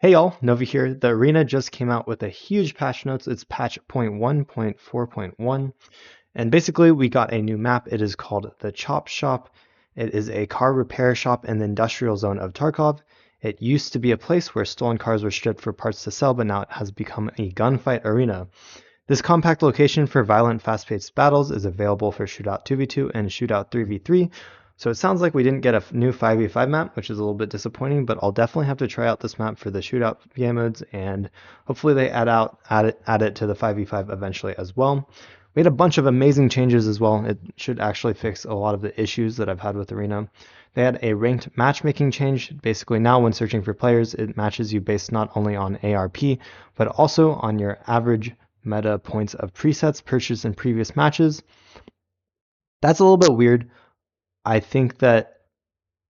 Hey y'all, Nova here. The arena just came out with a huge patch notes. It's patch 0.1.4.1, and basically we got a new map. It is called the Chop Shop. It is a car repair shop in the industrial zone of Tarkov. It used to be a place where stolen cars were stripped for parts to sell, but now it has become a gunfight arena. This compact location for violent, fast-paced battles is available for Shootout 2v2 and Shootout 3v3. So it sounds like we didn't get a new 5v5 map, which is a little bit disappointing, but I'll definitely have to try out this map for the Shootout game modes, and hopefully they add it to the 5v5 eventually as well. We had a bunch of amazing changes as well. It should actually fix a lot of the issues that I've had with Arena. They had a ranked matchmaking change. Basically now when searching for players, it matches you based not only on ARP, but also on your average meta points of presets purchased in previous matches. That's a little bit weird. I think that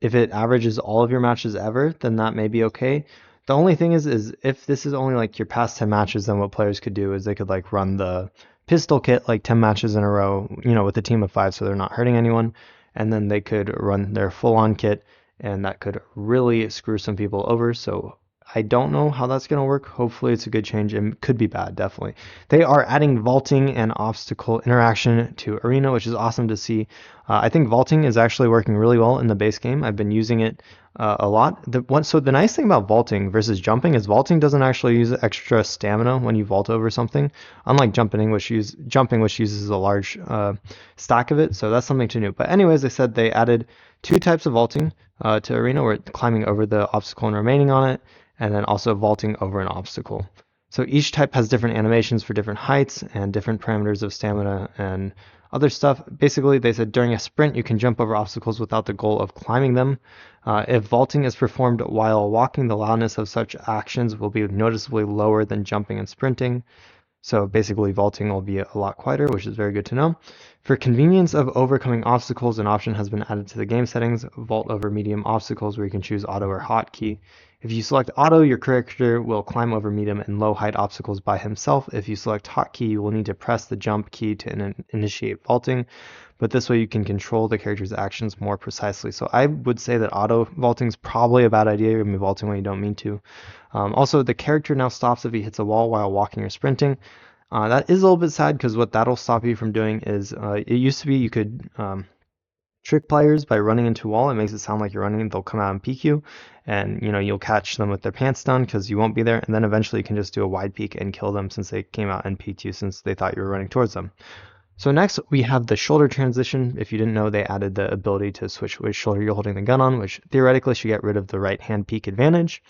if it averages all of your matches ever, then that may be okay. The only thing is if this is only like your past 10 matches, then what players could do is they could like run the pistol kit like 10 matches in a row, with a team of 5 so they're not hurting anyone, and then they could run their full-on kit, and that could really screw some people over. So I don't know how that's going to work. Hopefully it's a good change. It could be bad, definitely. They are adding vaulting and obstacle interaction to Arena, which is awesome to see. I think vaulting is actually working really well in the base game. I've been using it a lot. So the nice thing about vaulting versus jumping is vaulting doesn't actually use extra stamina when you vault over something, unlike jumping, which uses a large stack of it. So that's something to new. But anyways, they said they added two types of vaulting to Arena, where climbing over the obstacle and remaining on it, and then also vaulting over an obstacle. So each type has different animations for different heights and different parameters of stamina and other stuff. Basically, they said during a sprint, you can jump over obstacles without the goal of climbing them. If vaulting is performed while walking, the loudness of such actions will be noticeably lower than jumping and sprinting. So basically vaulting will be a lot quieter, which is very good to know. For convenience of overcoming obstacles, an option has been added to the game settings, vault over medium obstacles, where you can choose auto or hotkey. If you select auto, your character will climb over medium and low height obstacles by himself. If you select hotkey, you will need to press the jump key to initiate vaulting, but this way you can control the character's actions more precisely. So I would say that auto vaulting is probably a bad idea. You're going to be vaulting when you don't mean to. Also, the character now stops if he hits a wall while walking or sprinting. That is a little bit sad because what that'll stop you from doing is it used to be you could trick players by running into a wall. It makes it sound like you're running, they'll come out and peek you, and you'll catch them with their pants down because you won't be there, and then eventually you can just do a wide peek and kill them since they came out and peeked you since they thought you were running towards them. So next we have the shoulder transition. If you didn't know, they added the ability to switch which shoulder you're holding the gun on, which theoretically should get rid of the right hand peek advantage.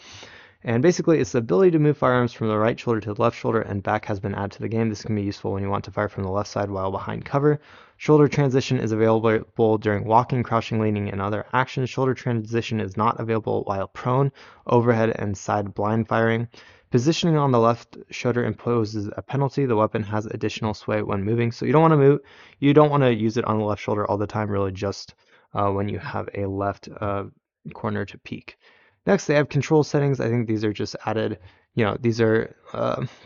And basically, it's the ability to move firearms from the right shoulder to the left shoulder and back has been added to the game. This can be useful when you want to fire from the left side while behind cover. Shoulder transition is available during walking, crouching, leaning, and other actions. Shoulder transition is not available while prone, overhead, and side blind firing. Positioning on the left shoulder imposes a penalty. The weapon has additional sway when moving, so you don't want to move. You don't want to use it on the left shoulder all the time. Really, just when you have a left corner to peek. Next, they have control settings. I think these are just added, these are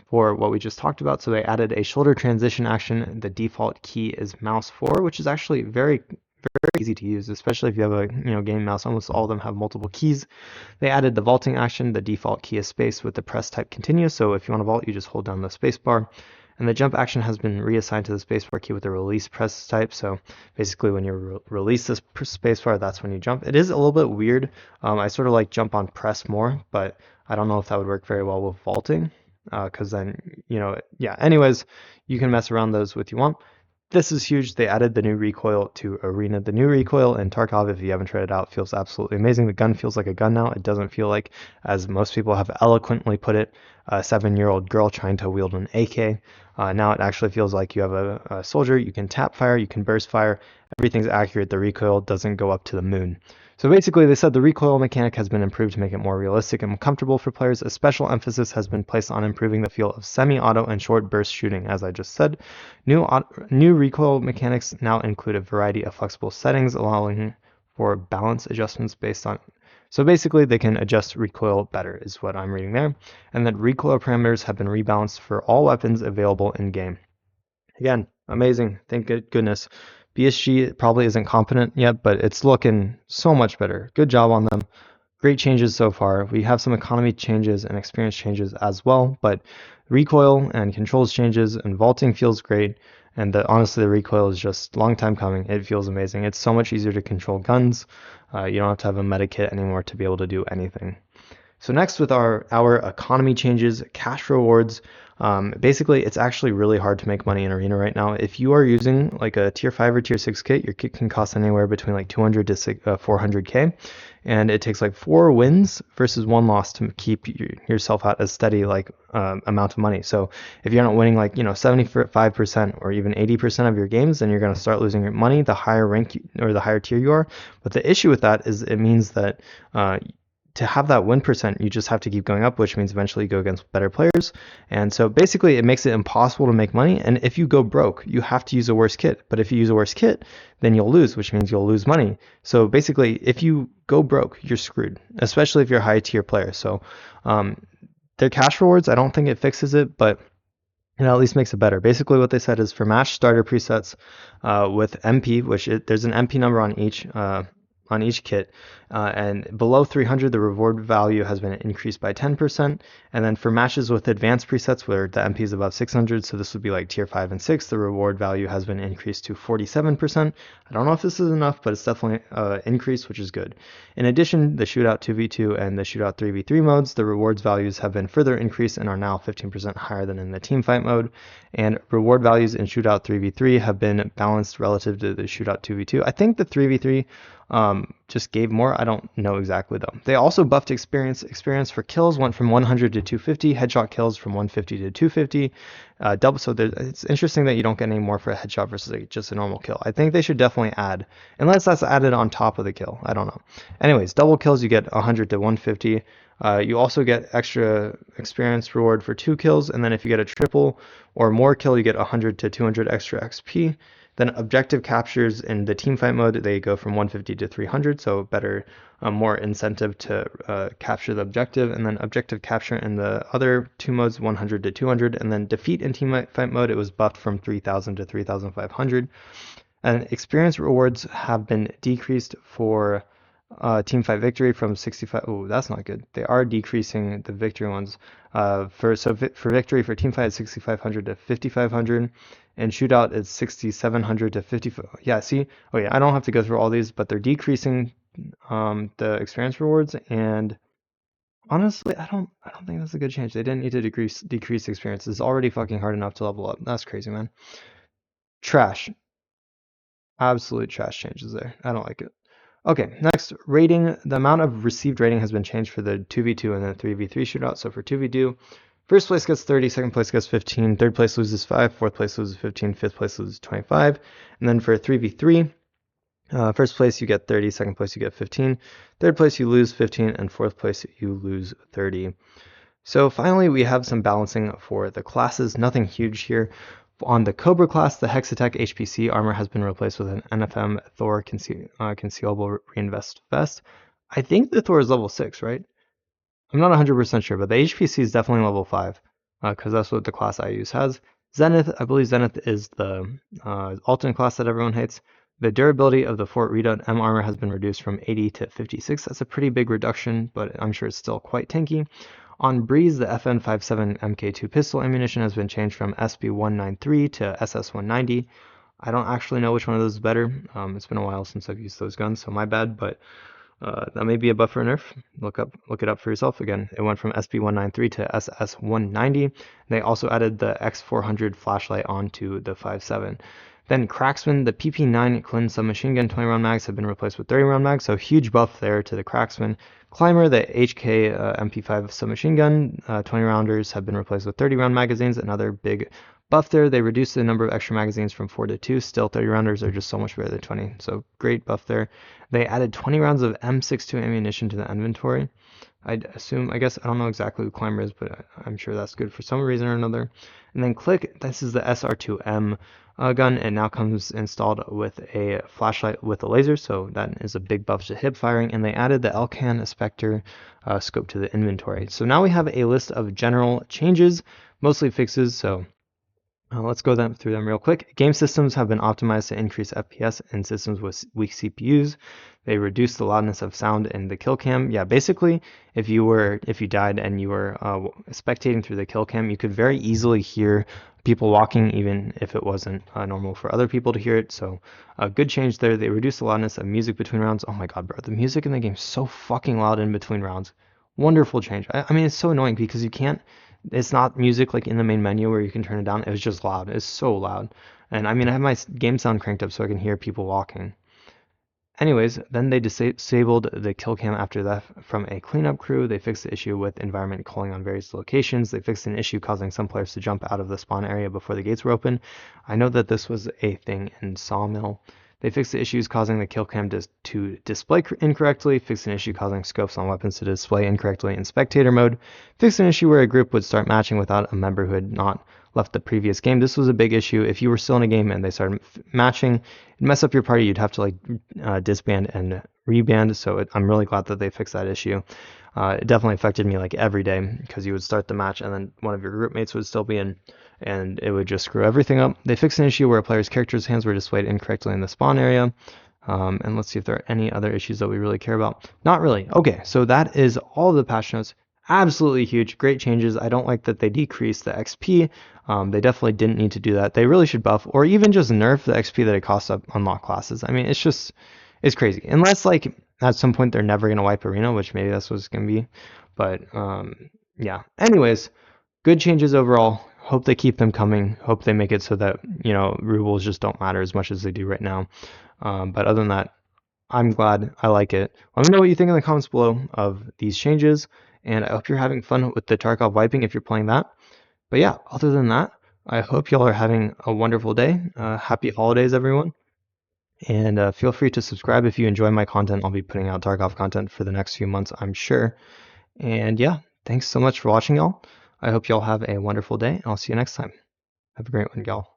for what we just talked about. So they added a shoulder transition action. The default key is mouse 4, which is actually very, very easy to use, especially if you have a game mouse. Almost all of them have multiple keys. They added the vaulting action. The default key is space with the press type continue. So if you want to vault, you just hold down the space bar. And the jump action has been reassigned to the spacebar key with the release press type. So basically when you release this spacebar, that's when you jump. It is a little bit weird. I sort of like jump on press more, but I don't know if that would work very well with vaulting. Because then, yeah, anyways, you can mess around those if you want. This is huge. They added the new recoil to Arena. The new recoil in Tarkov, if you haven't tried it out, feels absolutely amazing. The gun feels like a gun now. It doesn't feel like, as most people have eloquently put it, a 7-year-old girl trying to wield an AK. Now it actually feels like you have a soldier. You can tap fire, you can burst fire. Everything's accurate. The recoil doesn't go up to the moon. So basically, they said the recoil mechanic has been improved to make it more realistic and comfortable for players. A special emphasis has been placed on improving the feel of semi-auto and short burst shooting, as I just said. New recoil mechanics now include a variety of flexible settings, allowing for balance adjustments based on... So basically, they can adjust recoil better, is what I'm reading there. And that recoil parameters have been rebalanced for all weapons available in-game. Again, amazing. Thank goodness. BSG probably isn't competent yet, but it's looking so much better. Good job on them. great changes so far. We have some economy changes and experience changes as well, but recoil and controls changes and vaulting feels great. And honestly, the recoil is just a long time coming. It feels amazing. It's so much easier to control guns. You don't have to have a meta kit anymore to be able to do anything. So next with our economy changes, cash rewards, basically it's actually really hard to make money in Arena right now. If you are using like a tier 5 or tier 6 kit, your kit can cost anywhere between like 200 to 400k, and it takes like 4 wins versus 1 loss to keep yourself at a steady like amount of money. So if you're not winning like 75% or even 80% of your games, then you're going to start losing your money the higher rank or the higher tier you are. But the issue with that is it means that to have that win percent, you just have to keep going up, which means eventually you go against better players. And so basically it makes it impossible to make money. And if you go broke, you have to use a worse kit. But if you use a worse kit, then you'll lose, which means you'll lose money. So basically, if you go broke, you're screwed, especially if you're a high tier player. So their cash rewards, I don't think it fixes it, but it at least makes it better. Basically what they said is for match starter presets with MP, which there's an MP number on each kit, and below 300 the reward value has been increased by 10%, and then for matches with advanced presets where the MP is above 600, so this would be like tier 5 and 6, the reward value has been increased to 47%. I don't know if this is enough, but it's definitely increased, which is good. In addition, the Shootout 2v2 and the Shootout 3v3 modes, the rewards values have been further increased and are now 15% higher than in the teamfight mode, and reward values in Shootout 3v3 have been balanced relative to the Shootout 2v2. I think the 3v3 just gave more. I don't know exactly though. They also buffed experience. Experience for kills went from 100 to 250. Headshot kills from 150 to 250. Double. So it's interesting that you don't get any more for a headshot versus just a normal kill. I think they should definitely add, unless that's added on top of the kill. I don't know. Anyways, double kills you get 100 to 150. You also get extra experience reward for 2 kills, and then if you get a triple or more kill, you get 100 to 200 extra XP. Then objective captures in the teamfight mode, they go from 150 to 300, so better, more incentive to capture the objective. And then objective capture in the other 2 modes, 100 to 200. And then defeat in teamfight mode, it was buffed from 3,000 to 3,500. And experience rewards have been decreased for teamfight victory from 65. Oh, that's not good. They are decreasing the victory ones. For victory for teamfight, it's 6,500 to 5,500. And Shootout is 6,700 to 50. Yeah, see? Oh yeah, I don't have to go through all these, but they're decreasing the experience rewards, and honestly, I don't think that's a good change. They didn't need to decrease experience. It's already fucking hard enough to level up. That's crazy, man. Trash. Absolute trash changes there. I don't like it. Okay, next, rating. The amount of received rating has been changed for the 2v2 and the 3v3 shootout. So for 2v2, first place gets 30, second place gets 15, third place loses 5, fourth place loses 15, fifth place loses 25. And then for 3v3, first place you get 30, second place you get 15, third place you lose 15, and fourth place you lose 30. So finally, we have some balancing for the classes. Nothing huge here. On the Cobra class, the Hexatech HPC armor has been replaced with an NFM Thor concealable reinvest vest. I think the Thor is level 6, right? I'm not 100% sure, but the HPC is definitely level 5, because that's what the class I use has. Zenith, I believe Zenith is the alternate class that everyone hates. The durability of the Fort Redoubt M armor has been reduced from 80 to 56. That's a pretty big reduction, but I'm sure it's still quite tanky. On Breeze, the FN57 MK2 pistol ammunition has been changed from SB193 to SS190. I don't actually know which one of those is better. It's been a while since I've used those guns, so my bad, but that may be a buff or nerf. Look it up for yourself. Again, it went from SB193 to SS190. They also added the X400 flashlight onto the 5.7. Then Cracksman, the PP9 Clin submachine gun 20 round mags have been replaced with 30 round mags, so huge buff there to the Cracksman. Climber, the HK MP5 submachine gun 20 rounders have been replaced with 30 round magazines, another big buff there. They reduced the number of extra magazines from 4 to 2. Still, 30 rounders are just so much better than 20, so great buff there. They added 20 rounds of M62 ammunition to the inventory. I guess, I don't know exactly who Climber is, but I'm sure that's good for some reason or another. And then Click, this is the SR2M gun. It now comes installed with a flashlight with a laser, so that is a big buff to hip firing. And they added the Elcan Spectre scope to the inventory. So now we have a list of general changes, mostly fixes. So Let's go through them real quick. Game systems have been optimized to increase FPS in systems with weak CPUs. They reduce the loudness of sound in the kill cam. Yeah, basically, if you died and you were spectating through the kill cam, you could very easily hear people walking, even if it wasn't normal for other people to hear it. So, a good change there. They reduce the loudness of music between rounds. Oh my god, bro, the music in the game is so fucking loud in between rounds. Wonderful change. I mean, it's so annoying because you can't. It's not music like in the main menu where you can turn it down. It was just loud. It's so loud. And I mean, I have my game sound cranked up so I can hear people walking. Anyways, then they disabled the kill cam after that from a cleanup crew. They fixed the issue with environment calling on various locations. They fixed an issue causing some players to jump out of the spawn area before the gates were open. I know that this was a thing in Sawmill. They fixed the issues causing the kill cam to display incorrectly, fixed an issue causing scopes on weapons to display incorrectly in spectator mode, fixed an issue where a group would start matching without a member who had not left the previous game. This was a big issue. If you were still in a game and they started matching, it'd mess up your party. You'd have to like disband and reband. So I'm really glad that they fixed that issue. It definitely affected me like every day because you would start the match and then one of your group mates would still be in and it would just screw everything up. They fixed an issue where a player's character's hands were displayed incorrectly in the spawn area. And let's see if there are any other issues that we really care about. Not really. Okay, so that is all the patch notes. Absolutely huge, great changes. I don't like that they decreased the XP. They definitely didn't need to do that. They really should buff or even just nerf the XP that it costs to unlock classes. I mean, it's crazy. Unless like at some point they're never gonna wipe arena, which maybe that's what it's gonna be. But yeah. Anyways, good changes overall. Hope they keep them coming. Hope they make it so that rubles just don't matter as much as they do right now. But other than that, I'm glad. I like it. Let me know what you think in the comments below of these changes. And I hope you're having fun with the Tarkov wiping if you're playing that. But yeah, other than that, I hope y'all are having a wonderful day. Happy holidays, everyone. And feel free to subscribe if you enjoy my content. I'll be putting out Tarkov content for the next few months, I'm sure. And yeah, thanks so much for watching, y'all. I hope y'all have a wonderful day. I'll see you next time. Have a great one, y'all.